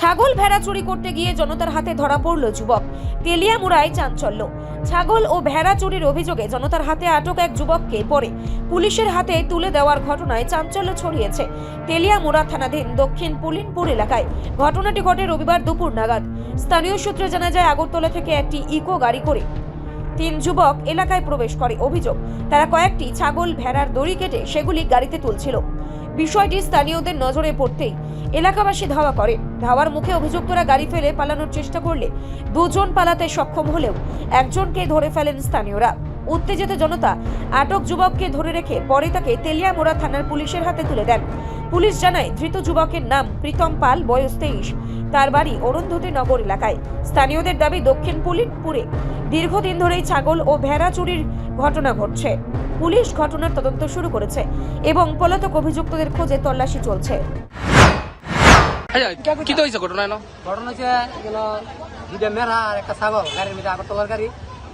ছাগল ভেড়া চুরি করতে গিয়ে জনতার হাতে ধরা পড়ল যুবক। তেলিয়ামুড়ায় চাঞ্চল্য। ছাগল ও ভেড়া চুরির অভিযোগে জনতার হাতে আটক এক যুবককে পরে পুলিশের হাতে তুলে দেওয়ার ঘটনায় চাঞ্চল্য ছড়িয়েছে তেলিয়ামুড়া থানাধীন দক্ষিণ পুলিনপুর এলাকায়। ঘটনাটি ঘটে রবিবার দুপুর নাগাদ। স্থানীয় সূত্রে জানা যায়, আগরতলা থেকে একটি ইকো গাড়ি করে 3 যুবক এলাকায় প্রবেশ করে। অভিযোগ, তারা কয়েকটি ছাগল ভেড়ার দড়ি কেটে সেগুলি গাড়িতে তুলছিল। বিষয়টি স্থানীয়দের নজরে পড়তেই এলাকাবাসী ধাওয়া করে। ধাওয়ার মুখে অভিযুক্তরা গাড়ি ফেলে পালানোর চেষ্টা করলে 2 জন পালাতে সক্ষম হলেও একজনকে ধরে ফেলেন স্থানীয়রা। উত্তেজিত জনতা আটক যুবককে ধরে রেখে পরে তাকে তেলিয়ামুড়া থানার পুলিশের হাতে তুলে দেন। পুলিশ জানায়, ধৃত যুবকের নাম প্রীতম পাল, বয়স 23। তার বাড়ি অরুন্ধতী নগর এলাকায়। স্থানীয়দের দাবি, দক্ষিণ পুলিনপুরে দীর্ঘদিন ধরেই ছাগল ও ভেড়া চুরির ঘটনা ঘটছে। পুলিশ ঘটনার তদন্ত শুরু করেছে এবং পলাতক অভিযুক্তদের খোঁজে তল্লাশি চলছে। কি তো হয়েছে ঘটনা? ঘটনা হচ্ছে এগুলো দুইটা মেরা আর একটা ছাগল গাড়ির মধ্যে আগরতলার গাড়ি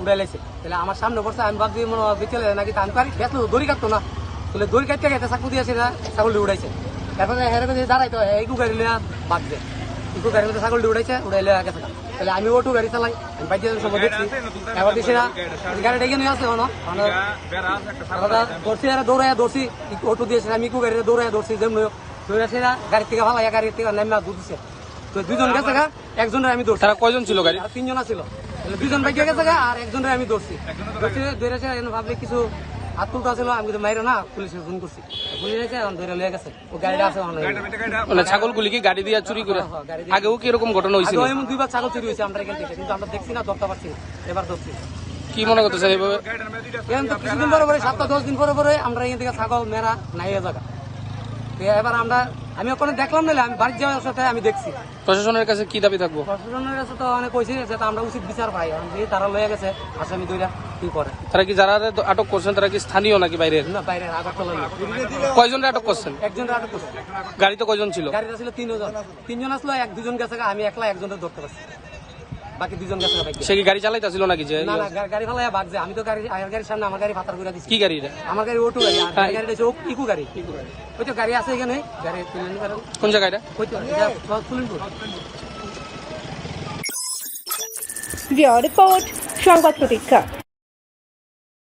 উড়াই লাইছে। তাহলে আমার সামনে পড়ছে, আমি ভাবছি মনে হয় বিকেলে নাকি আমি পারি বেসলো দড়ি কাটতো না, তাহলে দড়ি কাটতে গেছে চাকু দিয়েছে না, ছাগলটি উড়াইছে। তারপরে হেরে মধ্যে দাঁড়াইতো ইকু গাড়ি লিয়া বাগছে, ইকু গাড়ির মধ্যে ছাগলটি উড়াইছে, উড়াইলে গেছে। তাহলে আমি অটো গাড়ি চালাই, আমি বাইক সব দেখছি। এবার দিছি না গাড়ি ডেকে নিয়ে আসছে ধরছি, দৌড়াইয়া ধরছি, অটো দিয়েছে, আমি ইকু গাড়ি দৌড়াইয়া ধরছি, যেমন ধরেছে না গাড়ি থেকে ভালো গাড়ি থেকে নামিয়া দুধ দিচ্ছে। তো 2 জন গেছে গা, একজনের আমি ধরছি। তারা কয়জন ছিল গাড়ি? 3 জন ছিল, 2 জন বাইকে গেছে গা, আর একজনের আমি ধরছি। ধরেছে ভাবলে কিছু হাত তুলতে আসলো, আমি কিন্তু মাইরে না, পুলিশে ফোন করছি, পুলিশ এসে ধরে লিয়ে গেছে। ও গাড়িটা আছে মানে ছাগলগুলি কি গাড়ি দিয়ে চুরি করে? আগেও কি এরকম ঘটনা হয়েছিল? 2বার ছাগল চুরি হয়েছে আমরা এখান থেকে, কিন্তু আমরা দেখছি না, ধরতে পারছি না। এবার ধরছি। কি মনে করতেছেন এইভাবে? এখন তো কিছুদিন পরে পরে 7-10 দিন পরে পরে আমরা এখান থেকে ছাগল মেরা নাই জায়গা। এবার আমি ওখানে দেখলাম না, আমি বাড়ি যাওয়ার সাথে আমি দেখছি। প্রশাসনের কাছে কি দাবি থাকবো? প্রশাসনের কাছে তো অনেক কইছি যে আমরা উচিত বিচার পাই। তারা লয়ে গেছে আসামি দুইটা, কি করে? তারা কি যারা আটক করছেন তারা কি স্থানীয় নাকি বাইরের? না, বাইরে আগরতলা। কয়জনের আটক করছেন? একজনের আটক করছে। গাড়িতে কয়জন ছিল? গাড়িটা ছিল 3 জন। 3 জন আসলো, 1-2 জন গেছে, আমি একলা একজনের ধরতে পারছি, বাকি 2 জন গেছে। সে কি গাড়ি চালাইতেছিল নাকি? যে না না, গাড়ি ফালাইয়া ভাগছে। আমি তো গাড়ির সামনে আমার গাড়ি ফাতার করে দিচ্ছি। কি গাড়ি এটা? আমার গাড়ি অটো গাড়ি, আর গাড়িটা হচ্ছে ইকু গাড়ি। ওই তো গাড়ি আছে এখানে, গাড়ি তুলে নিতে পারেন। কোন জায়গাটা? ওই তো পুলিনপুর। রিপোর্ট সংবাদ প্রতীক্ষা।